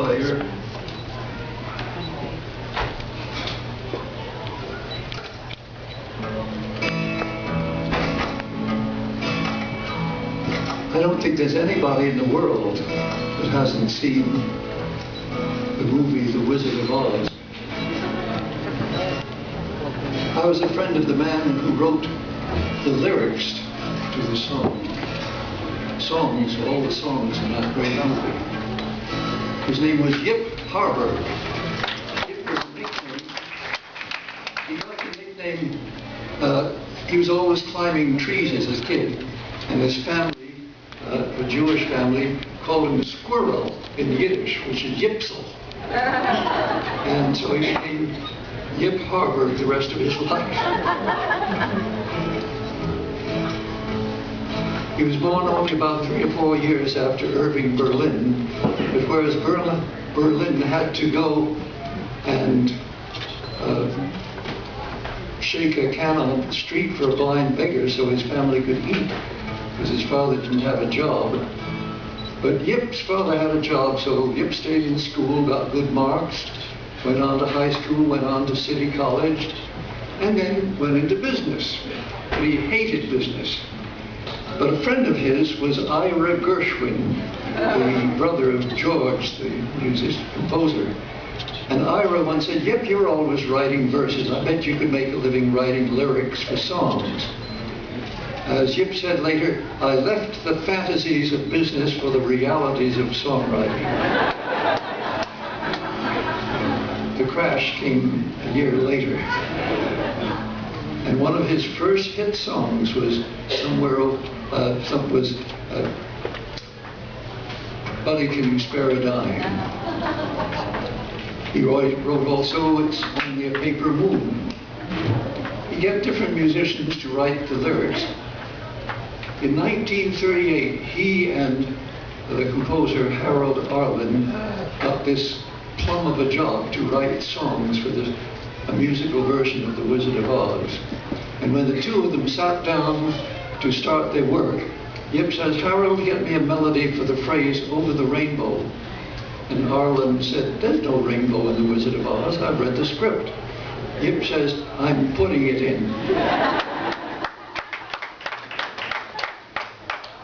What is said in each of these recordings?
player. I don't think there's anybody in the world that hasn't seen the movie The Wizard of Oz. I was a friend of the man who wrote the lyrics to the song. All the songs in that great movie. His name was Yip Harburg. Yip was a nickname. He got the nickname, he was always climbing trees as a kid, and his family, a Jewish family, called him Squirrel in Yiddish, which is Yipsel. And so he became Yip Harburg the rest of his life. He was born only about 3 or 4 years after Irving Berlin, but whereas Berlin had to go and shake a can on the street for a blind beggar so his family could eat, because his father didn't have a job. But Yip's father had a job, so Yip stayed in school, got good marks, went on to high school, went on to City College, and then went into business. But he hated business. But a friend of his was Ira Gershwin, the brother of George, the composer. And Ira once said, "Yip, you're always writing verses. I bet you could make a living writing lyrics for songs." As Yip said later, "I left the fantasies of business for the realities of songwriting." The crash came a year later. And one of his first hit songs was Buddy, Can You Spare a Dime? He wrote also It's Only a Paper Moon. He got different musicians to write the lyrics. In 1938, he and the composer Harold Arlen got this plum of a job to write songs for a musical version of The Wizard of Oz. And when the two of them sat down to start their work, Yip says, "Harold, get me a melody for the phrase over the rainbow." And Arlen said, "There's no rainbow in The Wizard of Oz. I've read the script." Yip says, "I'm putting it in."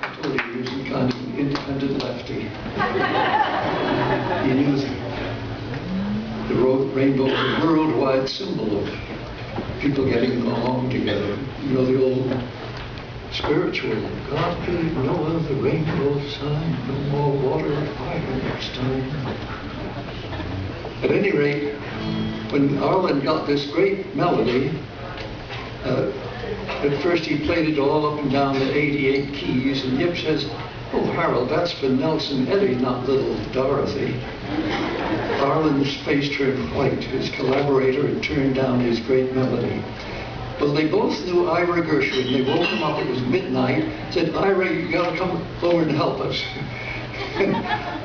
I told you he was kind of an independent lefty. He knew the rainbow is a worldwide symbol of people getting along together. You know, the old spiritual, God gave Noah the rainbow sign, no more water or fire next time. At any rate, when Arlen got this great melody, at first he played it all up and down the 88 keys, and Yip says, "Oh, Harold, that's for Nelson Eddy, not little Dorothy." Arlen's face turned white. His collaborator had turned down his great melody. Well, they both knew Ira Gershwin. They woke him up, it was midnight, said, "Ira, you gotta come over and help us." And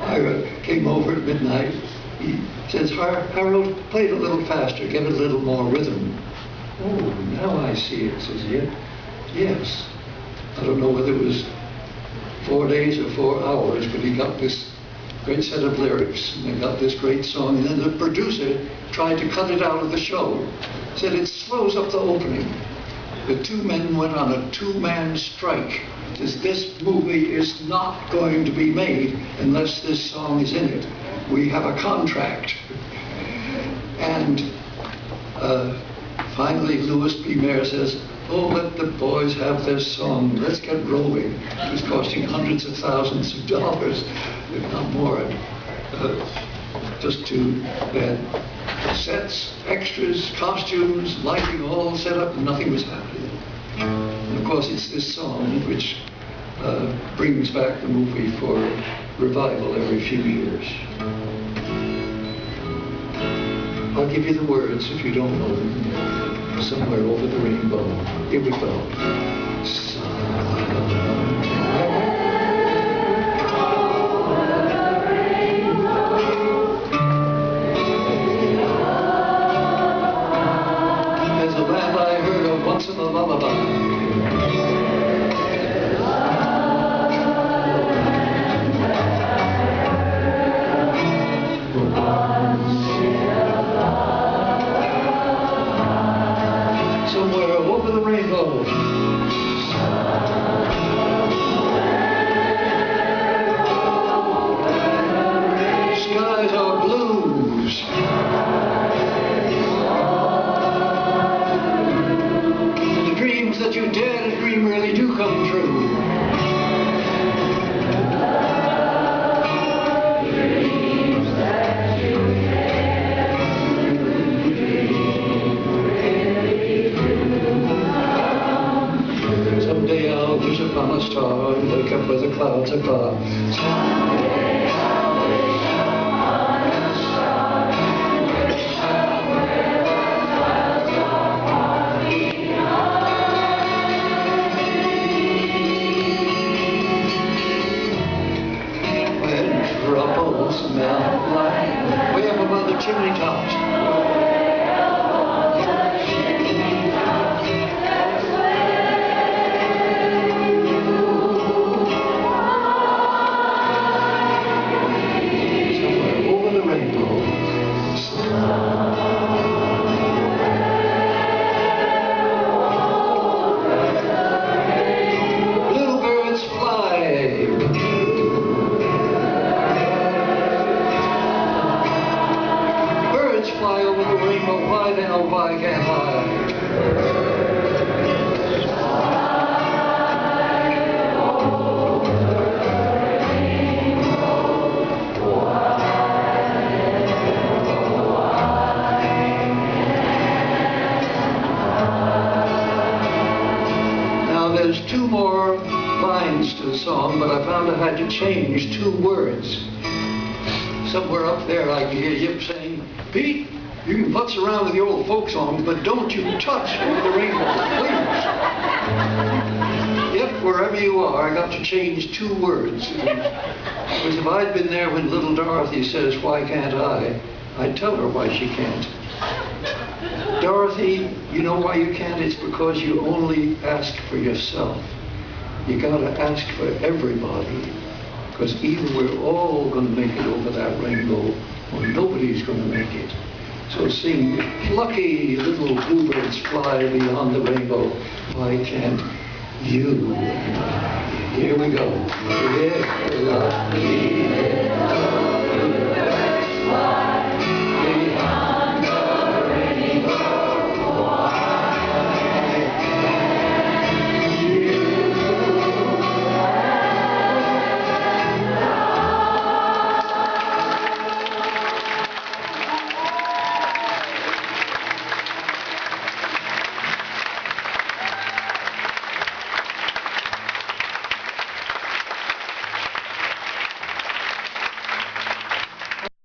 Ira came over at midnight. He says, "Harold, play it a little faster, get a little more rhythm." "Oh, now I see it," says Yip. "Yes." I don't know whether it was 4 days or 4 hours, but he got this great set of lyrics, and they got this great song, and then the producer tried to cut it out of the show. Said it slows up the opening. The two men went on a 2-man strike. Says this movie is not going to be made unless this song is in it. We have a contract. And finally Louis B. Mayer says, "Oh, let the boys have their song. Let's get rolling." It was costing hundreds of thousands of dollars, if not more, just to sets, extras, costumes, lighting, all set up, and nothing was happening. And of course, it's this song which brings back the movie for revival every few years. I'll give you the words if you don't know them. Somewhere over the rainbow. Here we go. There's a land I heard of once in a lullaby. chimney tops. Somewhere over the rainbow. Little birds fly. Birds fly over the rainbow. Why now, why can't I? There's two more lines to the song, but I found I had to change two words. Somewhere up there I can hear Yip saying, "Pete, you can putz around with your old folk songs, but don't you touch the rainbow, please." Yep, wherever you are, I got to change two words. Because if I'd been there when little Dorothy says, "Why can't I?" I'd tell her why she can't. Dorothy, you know why you can't? It's because you only ask for yourself. You gotta ask for everybody. Because either we're all gonna make it over that rainbow, or nobody's gonna make it. So sing, "Plucky little bluebirds fly beyond the rainbow. Why can't you?" Here we go. Yeah.